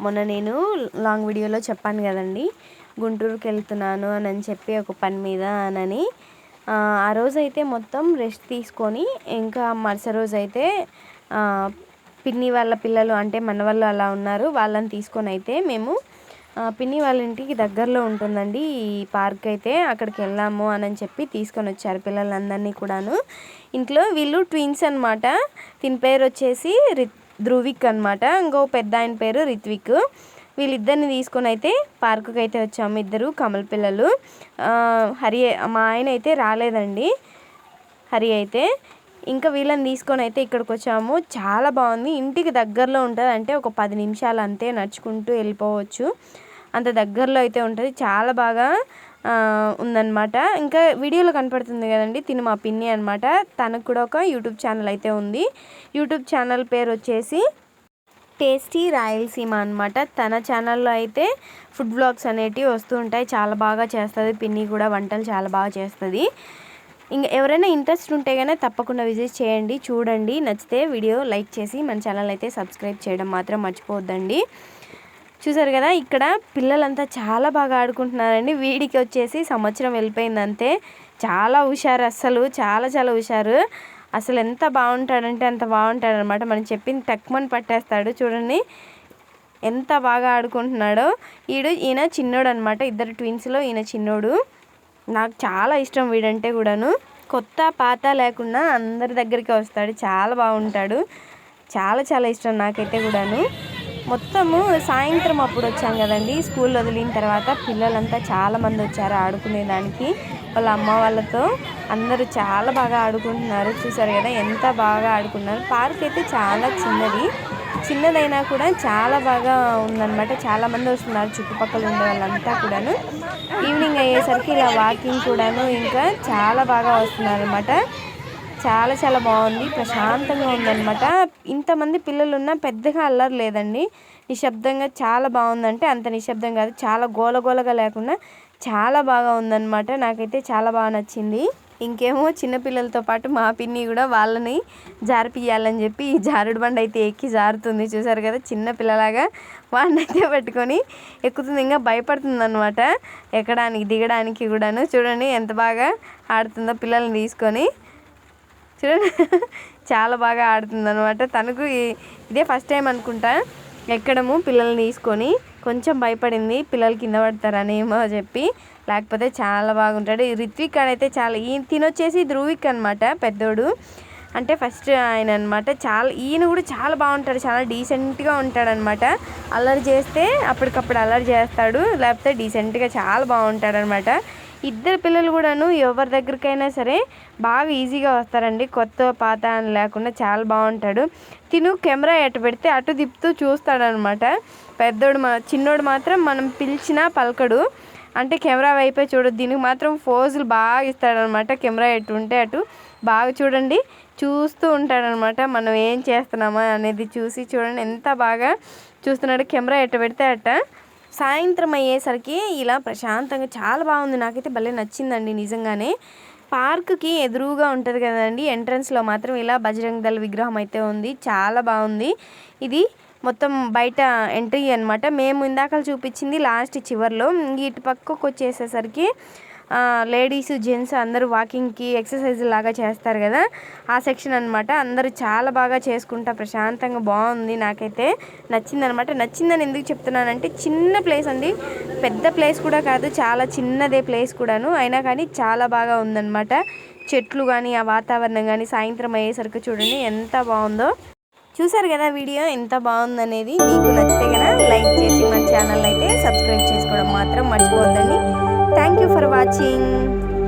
మొన్న నేను లాంగ్ వీడియోలో చెప్పాను కదండి, గుంటూరుకి వెళ్తున్నాను అని చెప్పి ఒక పని మీద అని. ఆ రోజైతే మొత్తం రెస్ట్ తీసుకొని ఇంకా మరుసటి రోజు అయితే పిన్ని వాళ్ళ పిల్లలు అంటే మన వాళ్ళు అలా ఉన్నారు, వాళ్ళని తీసుకొని అయితే మేము పిన్ని వాళ్ళ ఇంటికి దగ్గరలో ఉంటుందండి ఈ పార్క్ అయితే, అక్కడికి వెళ్ళాము అని చెప్పి తీసుకొని వచ్చారు పిల్లలందరినీ కూడాను. ఇంట్లో వీళ్ళు ట్విన్స్ అనమాట. దీని పేరు వచ్చేసి ధ్రువిక్ అనమాట, ఇంకో పెద్ద ఆయన పేరు రిత్విక్. వీళ్ళిద్దరిని తీసుకొని అయితే పార్కుకి అయితే వచ్చాము, ఇద్దరు కమల పిల్లలు. హరి మా ఆయన అయితే రాలేదండి, హరి అయితే. ఇంకా వీళ్ళని తీసుకొని అయితే ఇక్కడికి వచ్చాము. చాలా బాగుంది, ఇంటికి దగ్గరలో ఉంటుంది, అంటే ఒక 10 నిమిషాలు అంతే, నడుచుకుంటూ వెళ్ళిపోవచ్చు, అంత దగ్గరలో అయితే ఉంటుంది. చాలా బాగా ఉందన్నమాట. ఇంకా వీడియోలో కనపడుతుంది కదండి, తిను మా పిన్ని అనమాట. తనకు కూడా ఒక యూట్యూబ్ ఛానల్ అయితే ఉంది. యూట్యూబ్ ఛానల్ పేరు వచ్చేసి టేస్టీ రాయలసీమ అనమాట. తన ఛానల్లో అయితే ఫుడ్ బ్లాగ్స్ అనేటివి వస్తూ ఉంటాయి. చాలా బాగా చేస్తుంది పిన్ని కూడా, వంటలు చాలా బాగా చేస్తుంది. ఇంకా ఎవరైనా ఇంట్రెస్ట్ ఉంటే కానీ తప్పకుండా విజిట్ చేయండి, చూడండి. నచ్చితే వీడియో లైక్ చేసి మన ఛానల్ అయితే సబ్స్క్రైబ్ చేయడం మాత్రం మర్చిపోవద్దండి. చూసారు కదా, ఇక్కడ పిల్లలంతా చాలా బాగా ఆడుకుంటున్నారండి. వీడికి వచ్చేసి సంవత్సరం వెళ్ళిపోయింది అంతే. చాలా హుషారు, అస్సలు చాలా చాలా హుషారు. అసలు ఎంత బాగుంటాడంటే అంత బాగుంటాడనమాట. మనం చెప్పింది టక్మని పట్టేస్తాడు. చూడండి ఎంత బాగా ఆడుకుంటున్నాడో. ఈయన చిన్నోడు అనమాట, ఇద్దరు ట్విన్స్లో ఈయన చిన్నోడు. నాకు చాలా ఇష్టం వీడంటే కూడాను. కొత్త పాత లేకుండా అందరి దగ్గరికి వస్తాడు, చాలా బాగుంటాడు. చాలా చాలా ఇష్టం నాకైతే కూడాను. మొత్తము సాయంత్రం అప్పుడు వచ్చాం కదండి, స్కూల్ వదిలిన తర్వాత పిల్లలంతా చాలామంది వచ్చారు ఆడుకునేదానికి వాళ్ళ అమ్మ వాళ్ళతో. అందరూ చాలా బాగా ఆడుకుంటున్నారు. చూసారు కదా ఎంత బాగా ఆడుకున్నారు. పార్క్ అయితే చాలా చిన్నదైనా కూడా చాలా బాగా ఉందన్నమాట. చాలామంది వస్తున్నారు చుట్టుపక్కల ఉండే వాళ్ళంతా కూడాను. ఈవినింగ్ అయ్యేసరికి ఇలా వాకింగ్ కూడాను ఇంకా చాలా బాగా వస్తున్నారు అనమాట. చాలా చాలా బాగుంది, ప్రశాంతంగా ఉందన్నమాట. ఇంతమంది పిల్లలు ఉన్నా పెద్దగా అల్లరి లేదండి, నిశ్శబ్దంగా చాలా బాగుందంటే అంత నిశ్శబ్దం కాదు, చాలా గోలగోలగా లేకుండా చాలా బాగా ఉందన్నమాట. నాకైతే చాలా బాగా నచ్చింది. ఇంకేమో చిన్నపిల్లలతో పాటు మా పిన్ని కూడా వాళ్ళని జారిపియాలని చెప్పి ఈ జారుడు బండి అయితే ఎక్కి జారుతుంది. చూసారు కదా, చిన్న పిల్లలాగా వాడిని అయితే పట్టుకొని ఎక్కుతుంది. ఇంకా భయపడుతుంది అనమాట ఎక్కడానికి దిగడానికి కూడాను. చూడండి ఎంత బాగా ఆడుతుందో పిల్లల్ని తీసుకొని. చూడండి చాలా బాగా ఆడుతుంది అనమాట. తనకు ఇదే ఫస్ట్ టైం అనుకుంటా ఎక్కడము పిల్లల్ని తీసుకొని. కొంచెం భయపడింది పిల్లలు కింద పడతారనేమో చెప్పి, లేకపోతే చాలా బాగుంటాడు. ఈ రిత్విక్ అయితే చాలా, తినొచ్చేసి ధ్రువిక్ అనమాట పెద్దోడు, అంటే ఫస్ట్ ఆయన అనమాట. ఈయన కూడా చాలా బాగుంటాడు, చాలా డీసెంట్గా ఉంటాడనమాట. అల్లరి చేస్తే అప్పటికప్పుడు అల్లరి చేస్తాడు, లేకపోతే డీసెంట్గా చాలా బాగుంటాడు అనమాట. ఇద్దరు పిల్లలు కూడాను ఎవరి దగ్గరికైనా సరే బాగా ఈజీగా వస్తారండి, కొత్త పాత అని లేకుండా చాలా బాగుంటాడు. తిను కెమెరా ఎటు పెడితే అటు తిప్పుతూ చూస్తాడనమాట. చిన్నోడు మాత్రం మనం పిలిచినా పలకడు, అంటే కెమెరా వైపే చూడదు. దీనికి మాత్రం ఫోజులు బాగా ఇస్తాడనమాట. కెమెరా ఎటు ఉంటే అటు బాగా చూడండి చూస్తూ ఉంటాడనమాట. మనం ఏం చేస్తున్నామా అనేది చూడండి ఎంత బాగా చూస్తున్నాడు. కెమెరా ఎటు పెడితే అట్ట. సాయంత్రం అయ్యేసరికి ఇలా ప్రశాంతంగా చాలా బాగుంది, నాకైతే భలే నచ్చిందండి నిజంగానే. పార్క్కి ఎదురుగా ఉంటుంది కదండి, ఎంట్రన్స్లో మాత్రం ఇలా బజరంగ్ దళ్ విగ్రహం అయితే ఉంది, చాలా బాగుంది. ఇది మొత్తం బయట ఎంట్రీ అనమాట. మేము ఇందాక చూపించింది లాస్ట్ చివర్లో. ఇటు పక్కకు వచ్చేసేసరికి లేడీస్ జెంట్స్ అందరూ వాకింగ్కి ఎక్సర్సైజ్ లాగా చేస్తారు కదా, ఆ సెక్షన్ అనమాట. అందరూ చాలా బాగా చేసుకుంటా ప్రశాంతంగా బాగుంది, నాకైతే నచ్చిందనమాట. నచ్చిందని ఎందుకు చెప్తున్నానంటే చిన్న ప్లేస్ అండి, పెద్ద ప్లేస్ కూడా కాదు, చాలా చిన్నదే ప్లేస్ కూడాను, అయినా కానీ చాలా బాగా ఉందన్నమాట. చెట్లు కానీ ఆ వాతావరణం కానీ సాయంత్రం అయ్యేసరికి చూడండి ఎంత బాగుందో. చూసారు కదా వీడియో ఎంత బాగుందనేది. మీకు నచ్చితే కనుక లైక్ చేసి మన ఛానల్ అయితే సబ్స్క్రైబ్ చేసుకోవడం మాత్రం మర్చిపోవద్దండి. Thank you for watching.